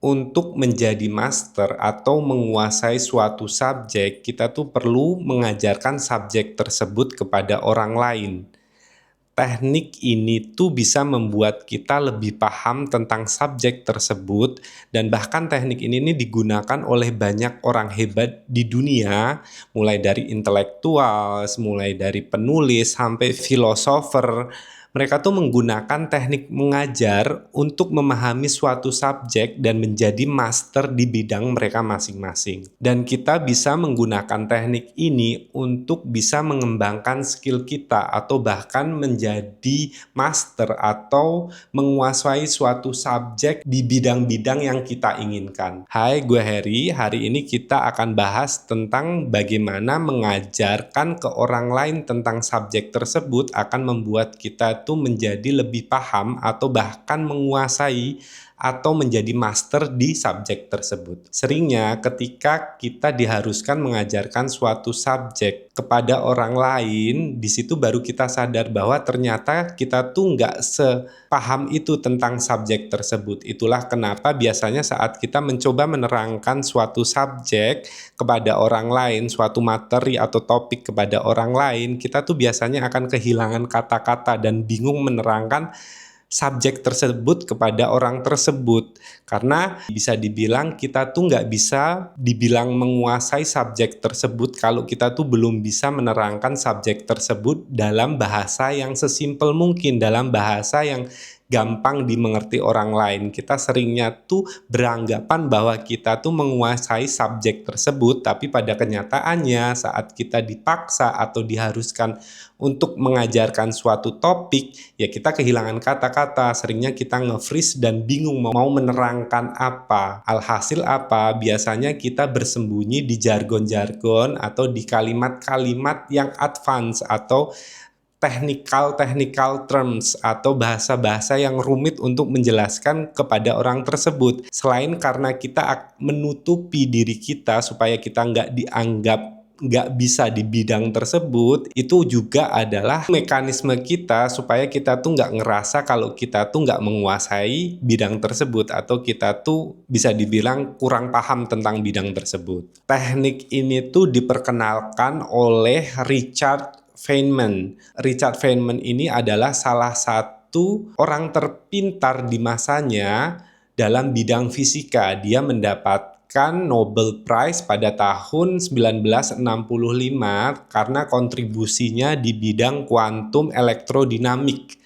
Untuk menjadi master atau menguasai suatu subjek, kita tuh perlu mengajarkan subjek tersebut kepada orang lain. Teknik ini tuh bisa membuat kita lebih paham tentang subjek tersebut, dan bahkan teknik ini nih digunakan oleh banyak orang hebat di dunia, mulai dari intelektual, mulai dari penulis sampai filosofer. Mereka tuh menggunakan teknik mengajar untuk memahami suatu subjek dan menjadi master di bidang mereka masing-masing. Dan kita bisa menggunakan teknik ini untuk bisa mengembangkan skill kita atau bahkan menjadi master atau menguasai suatu subjek di bidang-bidang yang kita inginkan. Hai, gue Harry. Hari ini kita akan bahas tentang bagaimana mengajarkan ke orang lain tentang subjek tersebut akan membuat kita tuh menjadi lebih paham atau bahkan menguasai atau menjadi master di subjek tersebut. Seringnya ketika kita diharuskan mengajarkan suatu subjek kepada orang lain, di situ baru kita sadar bahwa ternyata kita tuh nggak sepaham itu tentang subjek tersebut. Itulah kenapa biasanya saat kita mencoba menerangkan suatu subjek kepada orang lain, suatu materi atau topik kepada orang lain, kita tuh biasanya akan kehilangan kata-kata dan bingung menerangkan subjek tersebut kepada orang tersebut, karena bisa dibilang kita tuh nggak bisa dibilang menguasai subjek tersebut kalau kita tuh belum bisa menerangkan subjek tersebut dalam bahasa yang sesimpel mungkin, dalam bahasa yang gampang dimengerti orang lain. Kita seringnya tuh beranggapan bahwa kita tuh menguasai subjek tersebut, tapi pada kenyataannya saat kita dipaksa atau diharuskan untuk mengajarkan suatu topik, ya kita kehilangan kata-kata, seringnya kita nge-freeze dan bingung mau menerangkan apa. Alhasil apa? Biasanya kita bersembunyi di jargon-jargon atau di kalimat-kalimat yang advance atau technical terms atau bahasa-bahasa yang rumit untuk menjelaskan kepada orang tersebut. Selain karena kita menutupi diri kita supaya kita nggak bisa di bidang tersebut, itu juga adalah mekanisme kita supaya kita tuh nggak ngerasa kalau kita tuh nggak menguasai bidang tersebut atau kita tuh bisa dibilang kurang paham tentang bidang tersebut. Teknik ini tuh diperkenalkan oleh Richard Feynman. Richard Feynman ini adalah salah satu orang terpintar di masanya dalam bidang fisika. Dia mendapatkan Nobel Prize pada tahun 1965 karena kontribusinya di bidang kuantum elektrodinamik.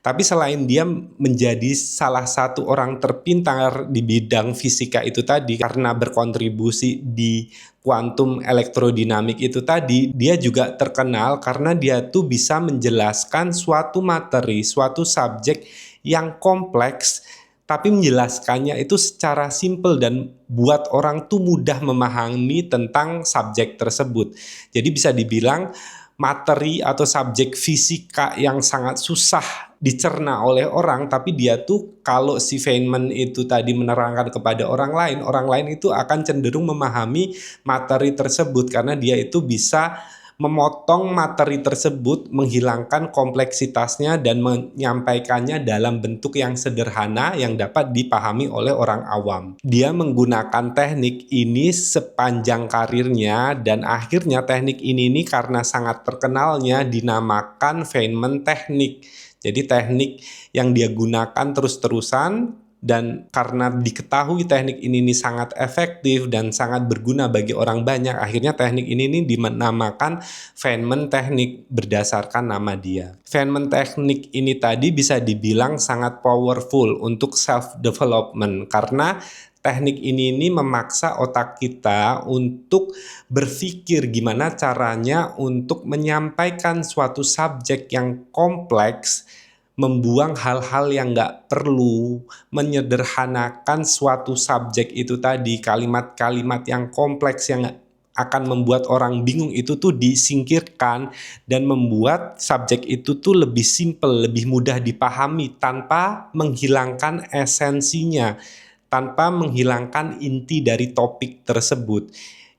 Tapi selain dia menjadi salah satu orang terpintar di bidang fisika itu tadi, karena berkontribusi di kuantum elektrodinamik itu tadi, dia juga terkenal karena dia tuh bisa menjelaskan suatu materi, suatu subjek yang kompleks, tapi menjelaskannya itu secara simple dan buat orang tuh mudah memahami tentang subjek tersebut. Jadi bisa dibilang materi atau subjek fisika yang sangat susah dicerna oleh orang, tapi dia tuh kalau si Feynman itu tadi menerangkan kepada orang lain itu akan cenderung memahami materi tersebut karena dia itu bisa memotong materi tersebut, menghilangkan kompleksitasnya dan menyampaikannya dalam bentuk yang sederhana yang dapat dipahami oleh orang awam. Dia menggunakan teknik ini sepanjang karirnya dan akhirnya teknik ini nih karena sangat terkenalnya dinamakan Feynman teknik. Jadi teknik yang dia gunakan terus-terusan, dan karena diketahui teknik ini sangat efektif dan sangat berguna bagi orang banyak, akhirnya teknik ini dinamakan Feynman teknik berdasarkan nama dia. Feynman teknik ini tadi bisa dibilang sangat powerful untuk self development karena teknik ini memaksa otak kita untuk berpikir gimana caranya untuk menyampaikan suatu subjek yang kompleks, membuang hal-hal yang nggak perlu, menyederhanakan suatu subjek itu tadi, kalimat-kalimat yang kompleks yang akan membuat orang bingung itu tuh disingkirkan dan membuat subjek itu tuh lebih simpel, lebih mudah dipahami tanpa menghilangkan esensinya, tanpa menghilangkan inti dari topik tersebut.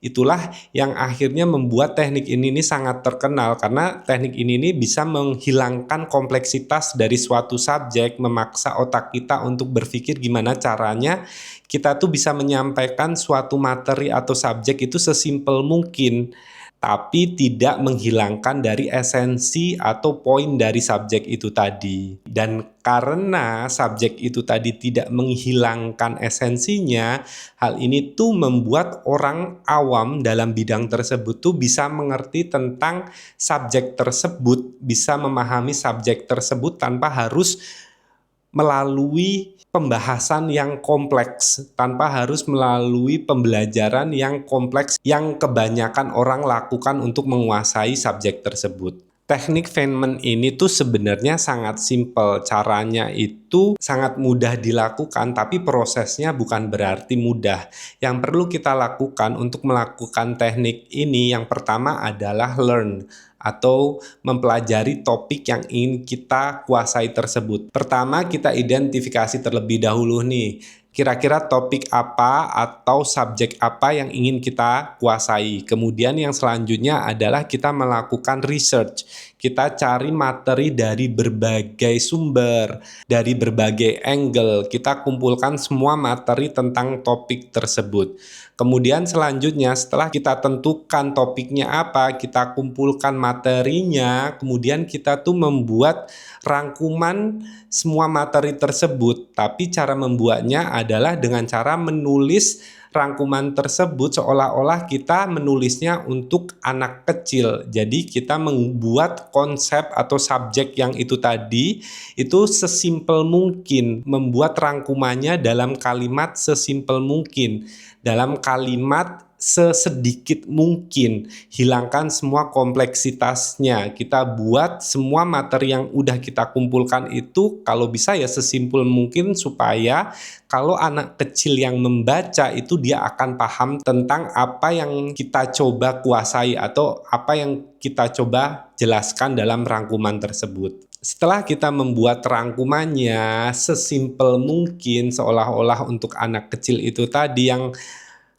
Itulah yang akhirnya membuat teknik ini nih sangat terkenal, karena teknik ini nih bisa menghilangkan kompleksitas dari suatu subjek, memaksa otak kita untuk berpikir gimana caranya kita tuh bisa menyampaikan suatu materi atau subjek itu sesimpel mungkin, tapi tidak menghilangkan dari esensi atau poin dari subjek itu tadi. Dan karena subjek itu tadi tidak menghilangkan esensinya, hal ini tuh membuat orang awam dalam bidang tersebut tuh bisa mengerti tentang subjek tersebut, bisa memahami subjek tersebut tanpa harus melalui pembahasan yang kompleks, tanpa harus melalui pembelajaran yang kompleks yang kebanyakan orang lakukan untuk menguasai subjek tersebut. Teknik Feynman ini tuh sebenarnya sangat simpel, caranya itu sangat mudah dilakukan, tapi prosesnya bukan berarti mudah. Yang perlu kita lakukan untuk melakukan teknik ini, yang pertama adalah learn atau mempelajari topik yang ingin kita kuasai tersebut. Pertama, kita identifikasi terlebih dahulu nih, kira-kira topik apa atau subjek apa yang ingin kita kuasai. Kemudian yang selanjutnya adalah kita melakukan research. Kita cari materi dari berbagai sumber, dari berbagai angle. Kita kumpulkan semua materi tentang topik tersebut. Kemudian selanjutnya setelah kita tentukan topiknya apa, kita kumpulkan materinya, kemudian kita tuh membuat rangkuman semua materi tersebut. Tapi cara membuatnya adalah dengan cara menulis rangkuman tersebut seolah-olah kita menulisnya untuk anak kecil. Jadi kita membuat konsep atau subjek yang itu tadi itu sesimpel mungkin, membuat rangkumannya dalam kalimat sesimpel mungkin, dalam kalimat sesedikit mungkin, hilangkan semua kompleksitasnya. Kita buat semua materi yang udah kita kumpulkan itu kalau bisa ya sesimpel mungkin, supaya kalau anak kecil yang membaca itu dia akan paham tentang apa yang kita coba kuasai atau apa yang kita coba jelaskan dalam rangkuman tersebut. Setelah kita membuat rangkumannya sesimpel mungkin seolah-olah untuk anak kecil itu tadi, yang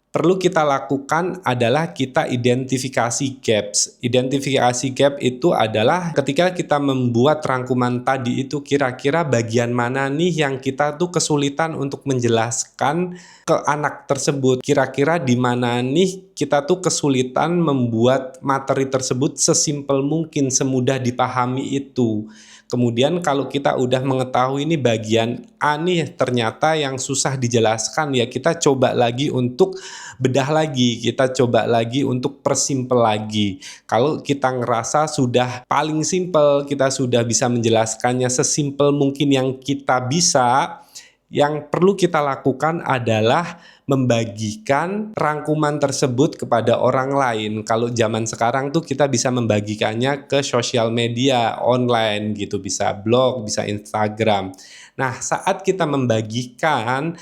perlu kita lakukan adalah kita identifikasi gaps. Identifikasi gap itu adalah ketika kita membuat rangkuman tadi itu kira-kira bagian mana nih yang kita tuh kesulitan untuk menjelaskan ke anak tersebut. Kira-kira di mana nih kita tuh kesulitan membuat materi tersebut sesimpel mungkin, semudah dipahami itu. Kemudian kalau kita udah mengetahui ini bagian A nih ternyata yang susah dijelaskan, ya kita coba lagi untuk bedah lagi, kita coba lagi untuk persimpel lagi. Kalau kita ngerasa sudah paling simpel, kita sudah bisa menjelaskannya sesimpel mungkin yang kita bisa, yang perlu kita lakukan adalah membagikan rangkuman tersebut kepada orang lain. Kalau zaman sekarang tuh kita bisa membagikannya ke sosial media online gitu, bisa blog, bisa Instagram. Nah, saat kita membagikan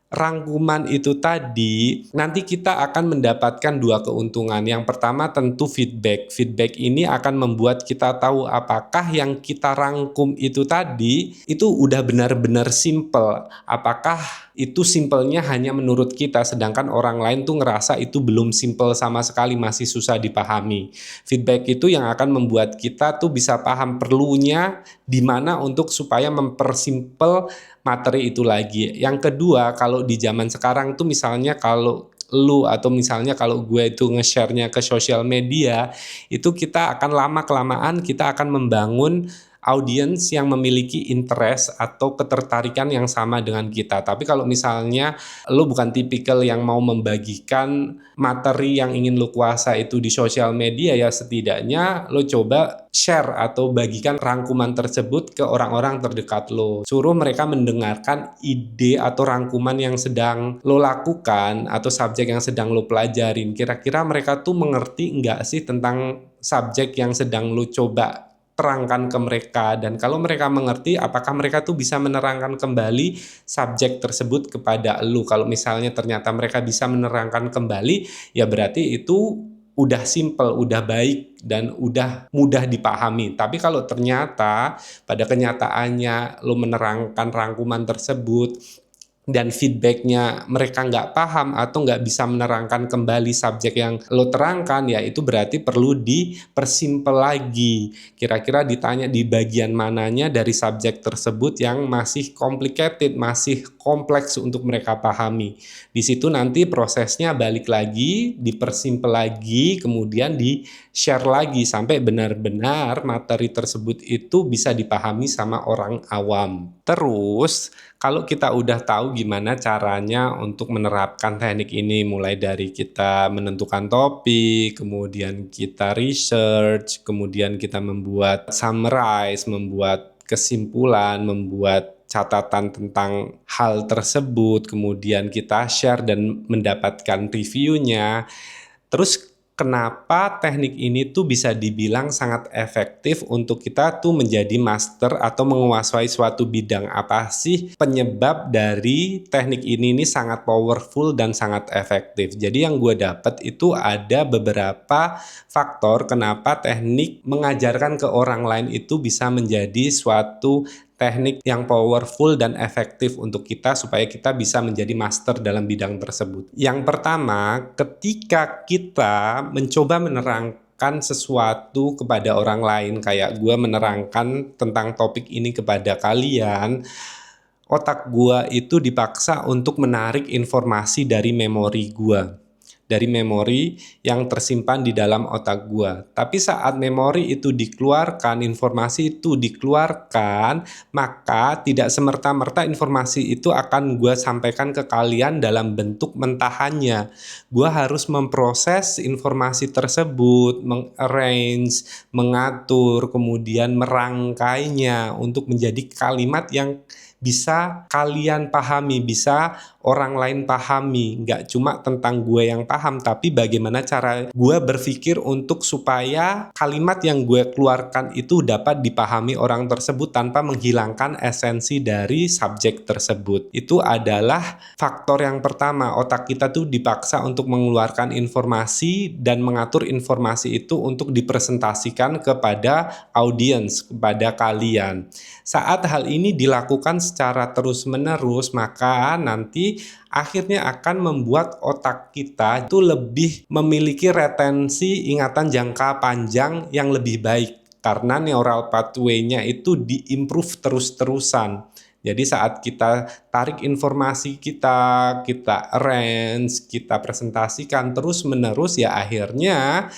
rangkuman itu tadi, nanti kita akan mendapatkan dua keuntungan. Yang pertama tentu feedback. Feedback ini akan membuat kita tahu apakah yang kita rangkum itu tadi itu udah benar-benar simple. Apakah itu simpelnya hanya menurut kita, sedangkan orang lain tuh ngerasa itu belum simple sama sekali, masih susah dipahami. Feedback itu yang akan membuat kita tuh bisa paham perlunya di mana untuk supaya mempersimpel materi itu lagi. Yang kedua, kalau di zaman sekarang tuh misalnya kalau lu atau misalnya kalau gue itu nge-share-nya ke sosial media, itu kita akan lama-kelamaan kita akan membangun audiens yang memiliki interest atau ketertarikan yang sama dengan kita. Tapi kalau misalnya lo bukan tipikal yang mau membagikan materi yang ingin lo kuasa itu di sosial media, ya setidaknya lo coba share atau bagikan rangkuman tersebut ke orang-orang terdekat lo. Suruh mereka mendengarkan ide atau rangkuman yang sedang lo lakukan atau subjek yang sedang lo pelajarin. Kira-kira mereka tuh mengerti enggak sih tentang subjek yang sedang lo coba terangkan ke mereka, dan kalau mereka mengerti, apakah mereka tuh bisa menerangkan kembali subjek tersebut kepada lu. Kalau misalnya ternyata mereka bisa menerangkan kembali, ya berarti itu udah simple, udah baik, dan udah mudah dipahami. Tapi kalau ternyata pada kenyataannya lu menerangkan rangkuman tersebut dan feedbacknya mereka nggak paham atau nggak bisa menerangkan kembali subjek yang lo terangkan, ya itu berarti perlu dipersimpel lagi. Kira-kira ditanya di bagian mananya dari subjek tersebut yang masih complicated, masih kompleks untuk mereka pahami. Di situ nanti prosesnya balik lagi, dipersimpel lagi, kemudian di-share lagi sampai benar-benar materi tersebut itu bisa dipahami sama orang awam. Terus, kalau kita udah tahu gimana caranya untuk menerapkan teknik ini, mulai dari kita menentukan topik, kemudian kita research, kemudian kita membuat summarize, membuat kesimpulan, membuat catatan tentang hal tersebut, kemudian kita share dan mendapatkan reviewnya. Terus kenapa teknik ini tuh bisa dibilang sangat efektif untuk kita tuh menjadi master atau menguasai suatu bidang? Apa sih penyebab dari teknik ini sangat powerful dan sangat efektif? Jadi yang gue dapat itu ada beberapa faktor kenapa teknik mengajarkan ke orang lain itu bisa menjadi suatu teknik yang powerful dan efektif untuk kita supaya kita bisa menjadi master dalam bidang tersebut. Yang pertama, ketika kita mencoba menerangkan sesuatu kepada orang lain, kayak gue menerangkan tentang topik ini kepada kalian, otak gue itu dipaksa untuk menarik informasi dari memori gue, dari memori yang tersimpan di dalam otak gua. Tapi saat memori itu dikeluarkan, informasi itu dikeluarkan, maka tidak semerta-merta informasi itu akan gua sampaikan ke kalian dalam bentuk mentahannya. Gua harus memproses informasi tersebut, mengarrange, mengatur, kemudian merangkainya untuk menjadi kalimat yang bisa kalian pahami, bisa orang lain pahami. Nggak cuma tentang gue yang paham, tapi bagaimana cara gue berpikir untuk supaya kalimat yang gue keluarkan itu dapat dipahami orang tersebut tanpa menghilangkan esensi dari subjek tersebut. Itu adalah faktor yang pertama. Otak kita tuh dipaksa untuk mengeluarkan informasi dan mengatur informasi itu untuk dipresentasikan kepada audiens, kepada kalian. Saat hal ini dilakukan secara terus-menerus, maka nanti akhirnya akan membuat otak kita itu lebih memiliki retensi ingatan jangka panjang yang lebih baik karena neural pathway-nya itu diimprove terus-terusan. Jadi saat kita tarik informasi kita arrange, kita presentasikan terus-menerus, ya akhirnya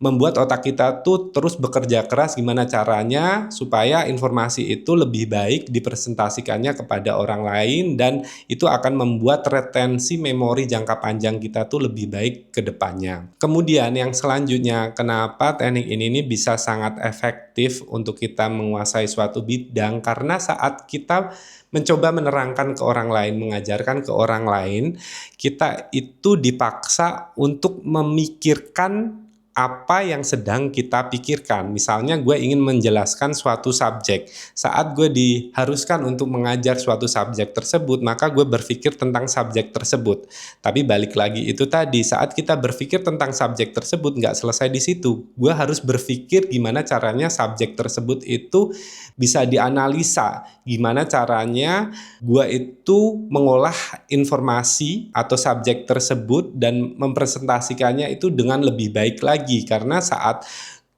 membuat otak kita tuh terus bekerja keras gimana caranya supaya informasi itu lebih baik dipresentasikannya kepada orang lain, dan itu akan membuat retensi memori jangka panjang kita tuh lebih baik ke depannya. Kemudian yang selanjutnya, kenapa teknik ini bisa sangat efektif untuk kita menguasai suatu bidang? Karena saat kita mencoba menerangkan ke orang lain, mengajarkan ke orang lain, kita itu dipaksa untuk memikirkan apa yang sedang kita pikirkan. Misalnya gue ingin menjelaskan suatu subjek. Saat gue diharuskan untuk mengajar suatu subjek tersebut, maka gue berpikir tentang subjek tersebut. Tapi balik lagi itu tadi, saat kita berpikir tentang subjek tersebut nggak selesai di situ. Gue harus berpikir gimana caranya subjek tersebut itu bisa dianalisa. Gimana caranya gue itu mengolah informasi atau subjek tersebut dan mempresentasikannya itu dengan lebih baik lagi. Karena saat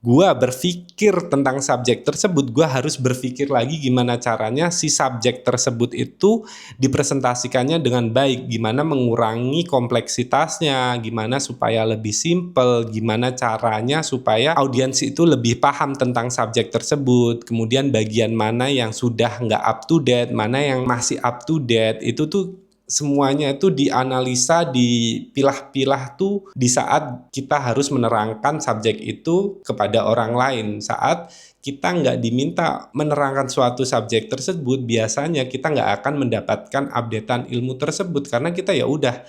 gue berpikir tentang subjek tersebut, gue harus berpikir lagi gimana caranya si subjek tersebut itu dipresentasikannya dengan baik, gimana mengurangi kompleksitasnya, gimana supaya lebih simple, gimana caranya supaya audiens itu lebih paham tentang subjek tersebut, kemudian bagian mana yang sudah nggak up to date, mana yang masih up to date, itu tuh semuanya itu dianalisa, dipilah-pilah tuh di saat kita harus menerangkan subjek itu kepada orang lain. Saat kita nggak diminta menerangkan suatu subjek tersebut, biasanya kita nggak akan mendapatkan updatean ilmu tersebut karena kita ya udah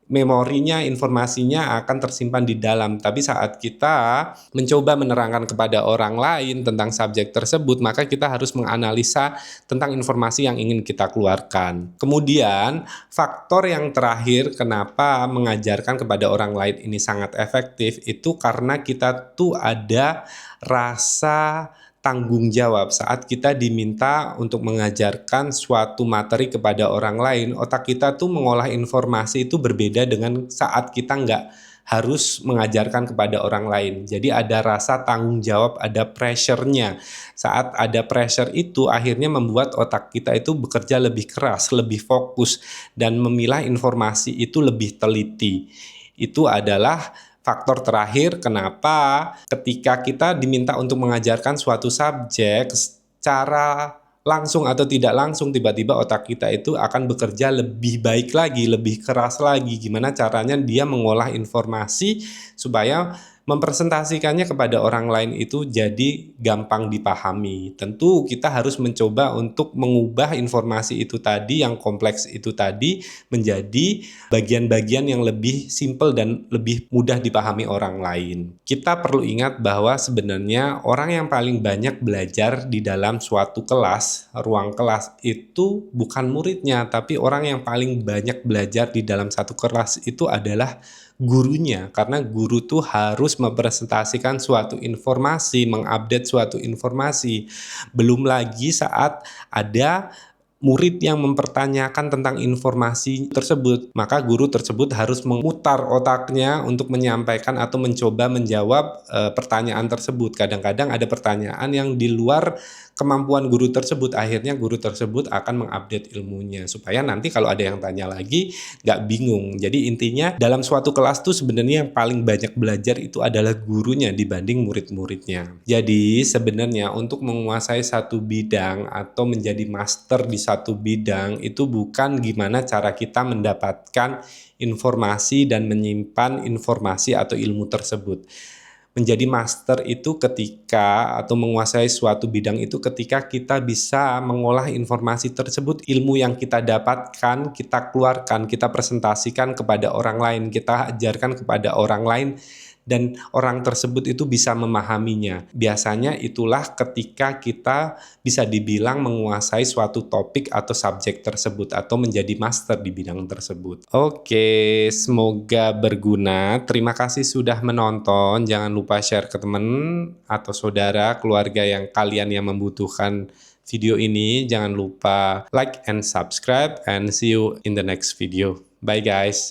memorinya, informasinya akan tersimpan di dalam. Tapi saat kita mencoba menerangkan kepada orang lain tentang subjek tersebut, maka kita harus menganalisa tentang informasi yang ingin kita keluarkan. Kemudian, faktor yang terakhir kenapa mengajarkan kepada orang lain ini sangat efektif, itu karena kita tuh ada rasa tanggung jawab. Saat kita diminta untuk mengajarkan suatu materi kepada orang lain, otak kita tuh mengolah informasi itu berbeda dengan saat kita nggak harus mengajarkan kepada orang lain. Jadi ada rasa tanggung jawab, ada pressure-nya. Saat ada pressure itu akhirnya membuat otak kita itu bekerja lebih keras, lebih fokus, dan memilah informasi itu lebih teliti. Itu adalah faktor terakhir kenapa ketika kita diminta untuk mengajarkan suatu subjek secara langsung atau tidak langsung, tiba-tiba otak kita itu akan bekerja lebih baik lagi, lebih keras lagi. Gimana caranya dia mengolah informasi supaya mempresentasikannya kepada orang lain itu jadi gampang dipahami. Tentu kita harus mencoba untuk mengubah informasi itu tadi, yang kompleks itu tadi, menjadi bagian-bagian yang lebih simpel dan lebih mudah dipahami orang lain. Kita perlu ingat bahwa sebenarnya orang yang paling banyak belajar di dalam suatu kelas, ruang kelas, itu bukan muridnya, tapi orang yang paling banyak belajar di dalam satu kelas itu adalah gurunya, karena guru tuh harus mempresentasikan suatu informasi, mengupdate suatu informasi. Belum lagi saat ada murid yang mempertanyakan tentang informasi tersebut, maka guru tersebut harus memutar otaknya untuk menyampaikan atau mencoba menjawab pertanyaan tersebut. Kadang-kadang ada pertanyaan yang di luar kemampuan guru tersebut, akhirnya guru tersebut akan mengupdate ilmunya supaya nanti kalau ada yang tanya lagi nggak bingung. Jadi intinya dalam suatu kelas tuh sebenarnya yang paling banyak belajar itu adalah gurunya dibanding murid-muridnya. Jadi sebenarnya untuk menguasai satu bidang atau menjadi master di satu bidang itu bukan gimana cara kita mendapatkan informasi dan menyimpan informasi atau ilmu tersebut. Menjadi master itu ketika atau menguasai suatu bidang itu ketika kita bisa mengolah informasi tersebut, ilmu yang kita dapatkan, kita keluarkan, kita presentasikan kepada orang lain, kita ajarkan kepada orang lain, dan orang tersebut itu bisa memahaminya. Biasanya itulah ketika kita bisa dibilang menguasai suatu topik atau subjek tersebut atau menjadi master di bidang tersebut. Oke, semoga berguna. Terima kasih sudah menonton. Jangan lupa share ke teman atau saudara, keluarga yang kalian yang membutuhkan video ini. Jangan lupa like and subscribe and see you in the next video. Bye guys.